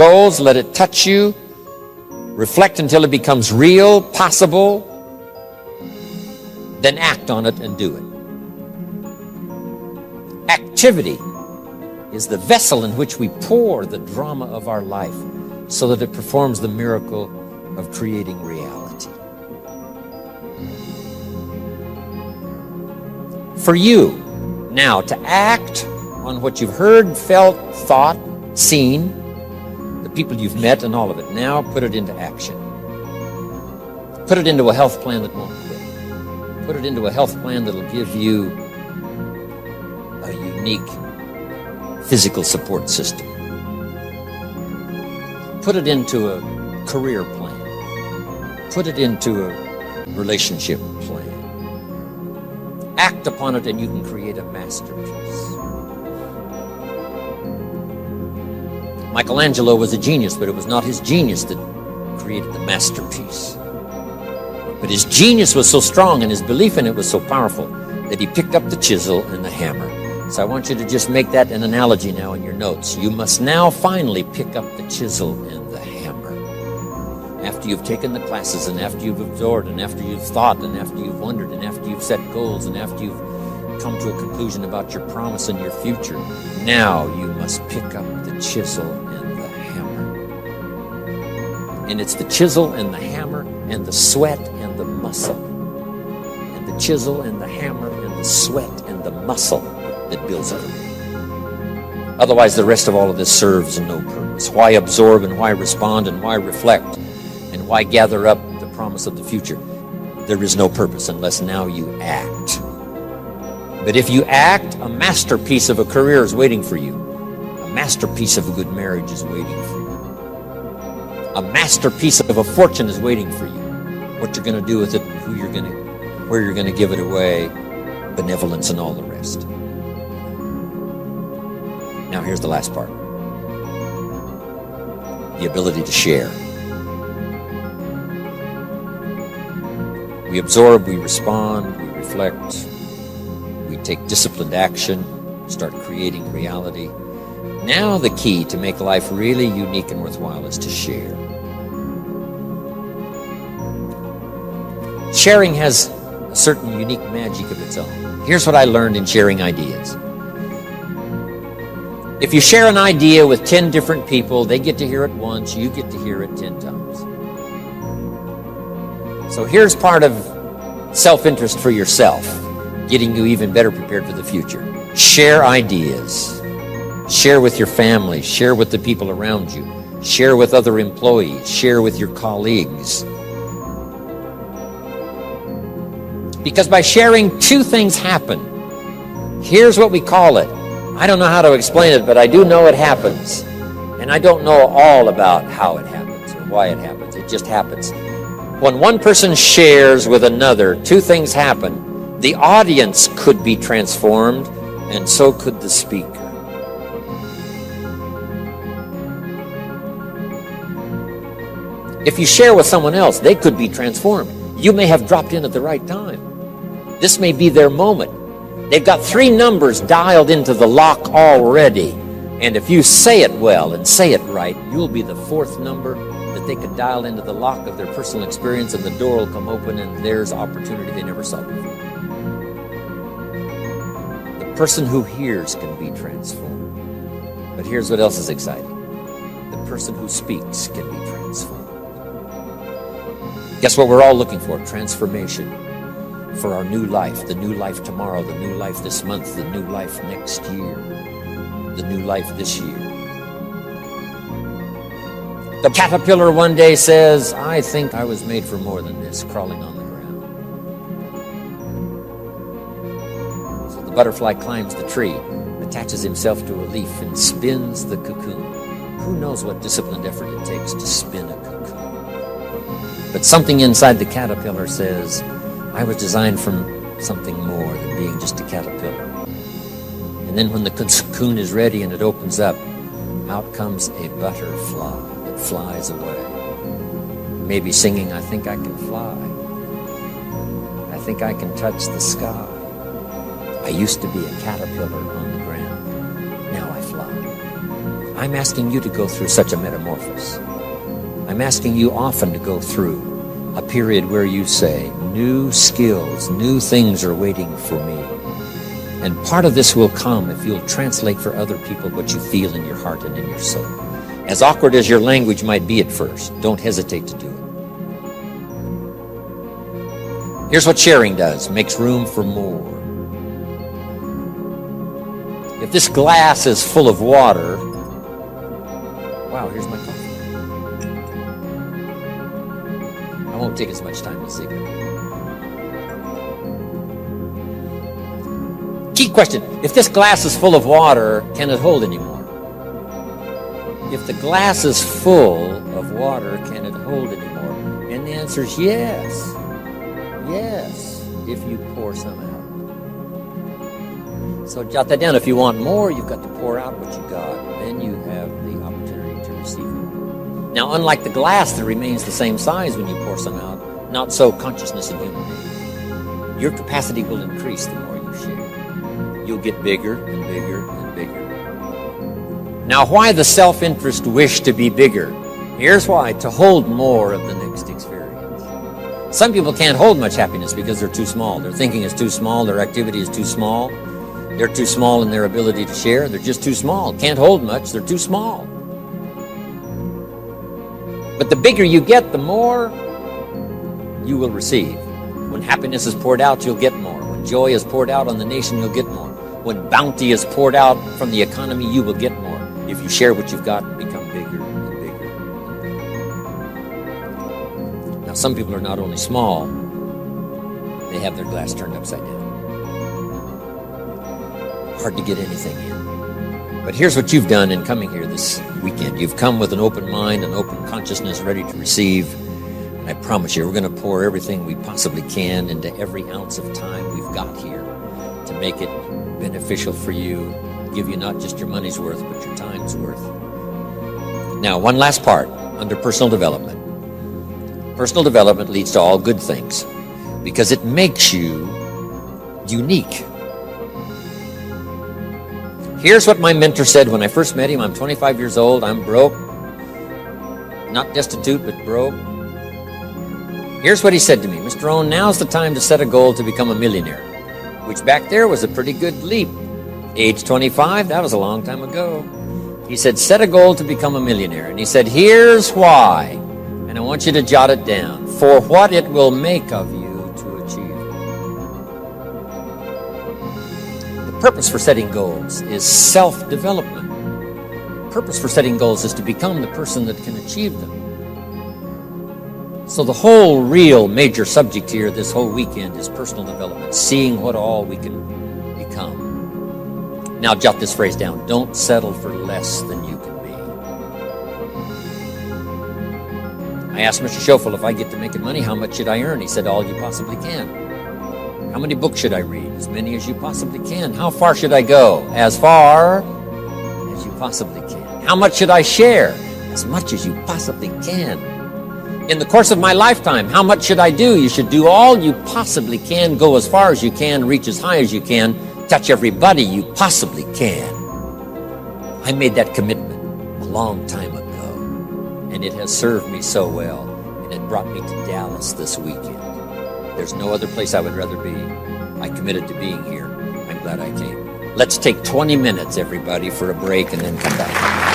goals, let it touch you, reflect until it becomes real, possible, then act on it and do it. Activity is the vessel in which we pour the drama of our life so that it performs the miracle of creating reality. For you now to act on what you've heard, felt, thought, seen, the people you've met and all of it, now put it into action. Put it into a health plan that won't quit. Put it into a health plan that'll give you a unique physical support system. Put it into a career plan. Put it into a relationship plan. Act upon it and you can create a masterpiece. Michelangelo was a genius, but it was not his genius that created the masterpiece. But his genius was so strong and his belief in it was so powerful that he picked up the chisel and the hammer. So I want you to just make that an analogy now in your notes. You must now finally pick up the chisel and the hammer. After you've taken the classes and after you've absorbed and after you've thought and after you've wondered and after you've set goals and after you've come to a conclusion about your promise and your future, now you must pick up the chisel and the hammer. And it's the chisel and the hammer and the sweat and the muscle. And the chisel and the hammer and the sweat and the muscle that builds a career. Otherwise, the rest of all of this serves no purpose. Why absorb and why respond and why reflect and why gather up the promise of the future? There is no purpose unless now you act. But if you act, a masterpiece of a career is waiting for you. A masterpiece of a good marriage is waiting for you. A masterpiece of a fortune is waiting for you. What you're going to do with it, where you're going to give it away, benevolence and all the rest. Now here's the last part. The ability to share. We absorb, we respond, we reflect, we take disciplined action, start creating reality. Now the key to make life really unique and worthwhile is to share. Sharing has a certain unique magic of its own. Here's what I learned in sharing ideas. If you share an idea with 10 different people, they get to hear it once, you get to hear it 10 times. So here's part of self-interest for yourself, getting you even better prepared for the future. Share ideas. Share with your family. Share with the people around you. Share with other employees. Share with your colleagues. Because by sharing, two things happen. Here's what we call it. I don't know how to explain it, but I do know it happens. And I don't know all about how it happens or why it happens. It just happens. When one person shares with another, two things happen. The audience could be transformed, and so could the speaker. If you share with someone else, they could be transformed. You may have dropped in at the right time. This may be their moment. They've got 3 numbers dialed into the lock already. And if you say it well and say it right, you'll be the 4th number that they could dial into the lock of their personal experience, and the door will come open and there's opportunity they never saw before. The person who hears can be transformed. But here's what else is exciting. The person who speaks can be transformed. Guess what we're all looking for? Transformation. For our new life, the new life tomorrow, the new life this month, the new life next year, the new life this year. The caterpillar one day says, I think I was made for more than this, crawling on the ground. So the butterfly climbs the tree, attaches himself to a leaf, and spins the cocoon. Who knows what disciplined effort it takes to spin a cocoon? But something inside the caterpillar says, I was designed for something more than being just a caterpillar. And then when the cocoon is ready and it opens up, out comes a butterfly that flies away. Maybe singing, I think I can fly. I think I can touch the sky. I used to be a caterpillar on the ground. Now I fly. I'm asking you to go through such a metamorphosis. I'm asking you often to go through a period where you say, new skills, new things are waiting for me. And part of this will come if you'll translate for other people what you feel in your heart and in your soul. As awkward as your language might be at first, don't hesitate to do it. Here's what sharing does, makes room for more. If this glass is full of water, wow, here's my coffee. I won't take as much time to see it. Key question, if this glass is full of water, can it hold any more? If the glass is full of water, can it hold any more? And the answer is yes. Yes, if you pour some out. So jot that down. If you want more, you've got to pour out what you got. Then you have the opportunity to receive it. Now, unlike the glass that remains the same size when you pour some out, not so consciousness in human beings. Your capacity will increase the more you share. You'll get bigger and bigger and bigger. Now, why the self-interest wish to be bigger? Here's why: to hold more of the next experience. Some people can't hold much happiness because they're too small. Their thinking is too small. Their activity is too small. They're too small in their ability to share. They're just too small. Can't hold much. They're too small. But the bigger you get, the more you will receive. When happiness is poured out, you'll get more. When joy is poured out on the nation, you'll get more. When bounty is poured out from the economy, you will get more. If you share what you've got and become bigger and bigger. Now, some people are not only small, they have their glass turned upside down. Hard to get anything in. But here's what you've done in coming here this weekend. You've come with an open mind, an open consciousness, ready to receive. And I promise you, we're going to pour everything we possibly can into every ounce of time we've got here to make it beneficial for you, give you not just your money's worth, but your time's worth. Now, one last part under personal development. Personal development leads to all good things because it makes you unique. Here's what my mentor said when I first met him. I'm 25 years old. I'm broke. Not destitute, but broke. Here's what he said to me. Mr. Rohn, now's the time to set a goal to become a millionaire, which back there was a pretty good leap. Age 25, that was a long time ago. He said, set a goal to become a millionaire. And he said, here's why. And I want you to jot it down. For what it will make of you to achieve. The purpose for setting goals is self-development. The purpose for setting goals is to become the person that can achieve them. So the whole real major subject here this whole weekend is personal development, seeing what all we can become. Now jot this phrase down. Don't settle for less than you can be. I asked Mr. Schoeffel, if I get to making money, how much should I earn? He said, all you possibly can. How many books should I read? As many as you possibly can. How far should I go? As far as you possibly can. How much should I share? As much as you possibly can. In the course of my lifetime, how much should I do? You should do all you possibly can, go as far as you can, reach as high as you can, touch everybody you possibly can. I made that commitment a long time ago, and it has served me so well, and it brought me to Dallas this weekend. There's no other place I would rather be. I committed to being here. I'm glad I came. Let's take 20 minutes, everybody, for a break and then come back.